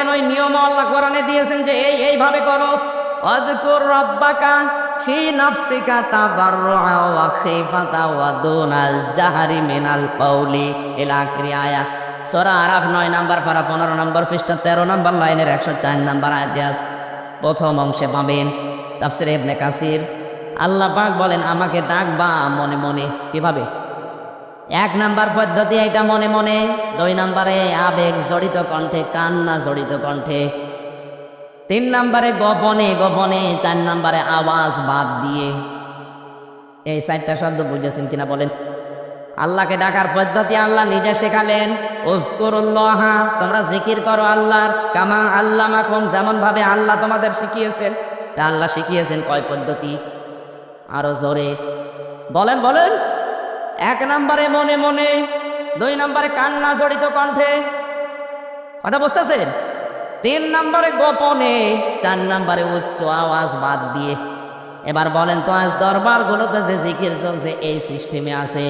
করবেন ওই নিয়ম আল্লাহ কোরআনে দিয়েছেন যে এইভাবে করো। ওয়াযকুর রাব্বাকা ফি নাফসিকা তাবাররুআ ওয়া খিফাতা ওয়া দুনাল জাহরি মিনাল কাওলি ইলা আখিরি আয়াত। সূরা আরাফ 9 নম্বর পারা 15 নম্বর পৃষ্ঠা 13 নম্বর লাইনের 104 নম্বর আয়াত আছে। প্রথম অংশে পাবেন তাফসীরে ইবনে কাসির। আল্লাহ পাক বলেন আমাকে ডাকবা মনে মনে। কিভাবে? 1 নাম্বার পদ্ধতি এটা মনে মনে, 2 নম্বরে আবেগ জড়িত কণ্ঠে, কান্না জড়িত কণ্ঠে, 3 নম্বরে গোপনে গোপনে, 4 নম্বরে আওয়াজ বাদ দিয়ে। এই 4টা শব্দ বুঝেছেন কিনা বলেন? আল্লাহকে ডাকার পদ্ধতি আল্লাহ নিজে শেখালেন। উযকুরুল্লাহ, তোমরা জিকির করো আল্লাহর, কামা আল্লামাকুম, যেমন ভাবে আল্লাহ তোমাদের শিখিয়েছেন। তা আল্লাহ শিখিয়েছেন কয় পদ্ধতি? আরো জোরে বলেন বলেন। 1 নম্বরে মনে মনে, 2 নম্বরে কান্না জড়িত কণ্ঠে, কথা বুঝতেছেন? 3 নম্বরে গোপনে, 4 নম্বরে উচ্চ আওয়াজ বাদ দিয়ে। এবার বলেন তো আজ দরবারগুলোতে যে জিকির চলছে এই সিস্টেমে আছে?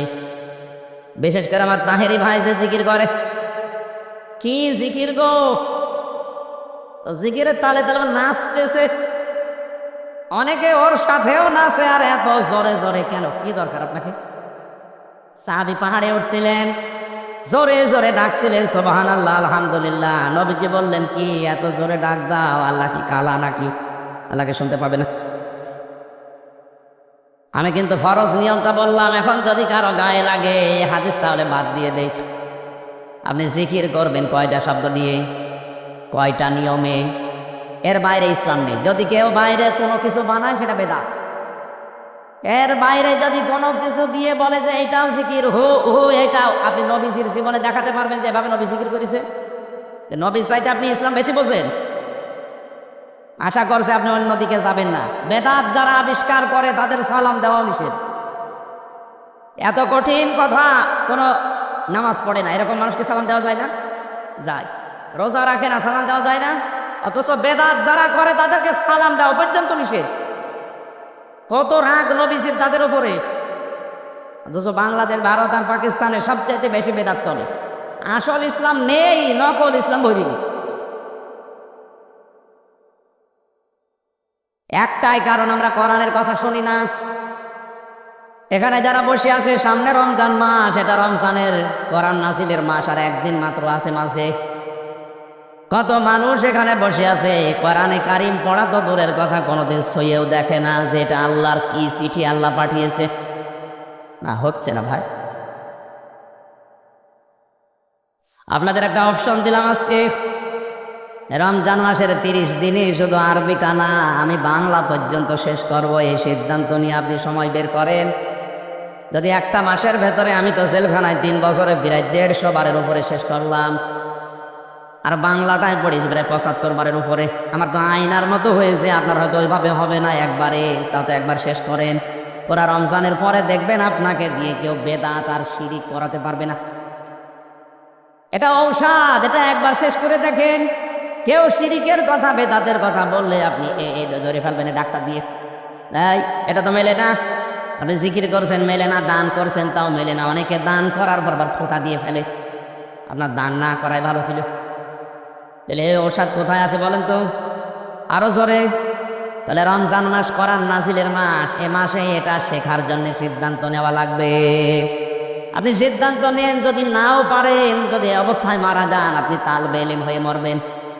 বিশেষ করে আমার তাহেরি ভাই যে জিকির করে, কি জিকির গো! জিকিরের তালে তালে নাচতেছে, অনেকে ওর সাথেও নাচে। আর এত জোরে জোরে কেন? কি দরকার আপনাকে? সাহাবী পাহাড়ে উঠছিলেন, জোরে জোরে ডাকছিলেন সুবহানাল্লাহ আলহামদুলিল্লাহ। নবীজি বললেন কি এত জোরে ডাক দাও? আল্লাহ কি কালা নাকি? আল্লাহকে শুনতে পাবে না? আমি কিন্তু ফরজ নিয়মটা বললাম, এখন যদি কারো গায়ে লাগে এই হাদিস তাহলে বাদ দিয়ে দেখ। আপনি জিকির করবেন কয়টা শব্দ দিয়ে, কয়টা নিয়মে, এর বাইরে ইসলাম নেই। যদি কেউ বাইরে কোনো কিছু বানায় সেটা বেদাত। এর বাইরে যদি কোনো কিছু দিয়ে বলে যে এটাও জিকির, হু হু এটাও, আপনি নবীজির জীবনে দেখাতে পারবেন যে এভাবে নবী জিকির করেছে? নবীর চাইতে আপনি ইসলাম বেশি বোঝেন? আশা করছে আপনি অন্যদিকে যাবেন না। বেদাত যারা আবিষ্কার করে তাদের সালাম দেওয়া নিষেধ। এত কঠিন কথা, কোনো নামাজ পড়ে না এরকম মানুষকে সালাম দেওয়া যায় না? যায়। রোজা রাখে না, সালাম দেওয়া যায় না? অথচ বেদাত যারা করে তাদেরকে সালাম দেওয়া পর্যন্ত নিষেধ। কত রাগ নবীজির তাদের উপরে। অথচ বাংলাদেশ, ভারত আর পাকিস্তানে সবচাইতে বেশি বেদাত চলে। আসল ইসলাম নেই, নকল ইসলাম ভরে গেছে। একটাই কারণ, আমরা কোরআনের কথা শুনি না। এখানে যারা বসে আছে, সামনে রমজান মাস, এটা রমজানের কোরআন নাজিলের মাস, আর একদিন মাত্র আছে মাঝে। কত মানুষ এখানে বসে আছে, কোরআনে কারিম পড়া তো দূরের কথা, কোনোদিন ছুঁয়েও দেখে না যে এটা আল্লাহর কি চিঠি আল্লাহ পাঠিয়েছে। না, হচ্ছে না ভাই। আপনাদের একটা অপশন দিলাম আজকে, রমজান মাসের 30 দিনই শুধু আরবি কানা, আমি বাংলা পর্যন্ত শেষ করব। এই সিদ্ধান্ত নিয়ে আপনি সময় বের করেন। যদি একটা মাসের ভেতরে, আমি তো জেলখানায় 3 বছরে প্রায় 150 বারের উপরে শেষ করলাম, আর বাংলাটায় পড়েছি প্রায় 75 বারের উপরে। আমার তো আয়নার মতো হয়েছে, আপনার হয়তো ওইভাবে হবে না একবারে, তাও তো একবার শেষ করেন। ওরা রমজানের পরে দেখবেন আপনাকে দিয়ে কেউ বেদাত আর শিরিক করাতে পারবে না। এটা ঔষধ, এটা একবার শেষ করে দেখেন। কেউ শিরিকের কথা, বেদাতের কথা বললে আপনি ধরে ফেলবেন ডাক্তার দিয়ে। এটা তো মেলে না। আপনি জিকির করছেন মেলে না, দান করছেন তাও মেলে না। অনেকে দান করার পর আবার ফোঁটা দিয়ে ফেলে। আপনার দান না করাই ভালো ছিল। তাহলে এই ঔষধ কোথায় আছে বলেন তো? আরো জোরে। তাহলে রমজান মাস কোরআন নাজিলের মাস, এ মাসে এটা শেখার জন্য সিদ্ধান্ত নেওয়া লাগবে। আপনি সিদ্ধান্ত নেন, যদি নাও পারেন, যদি অবস্থায় মারা যান, আপনি তালবে ইলম হয়ে মরবেন।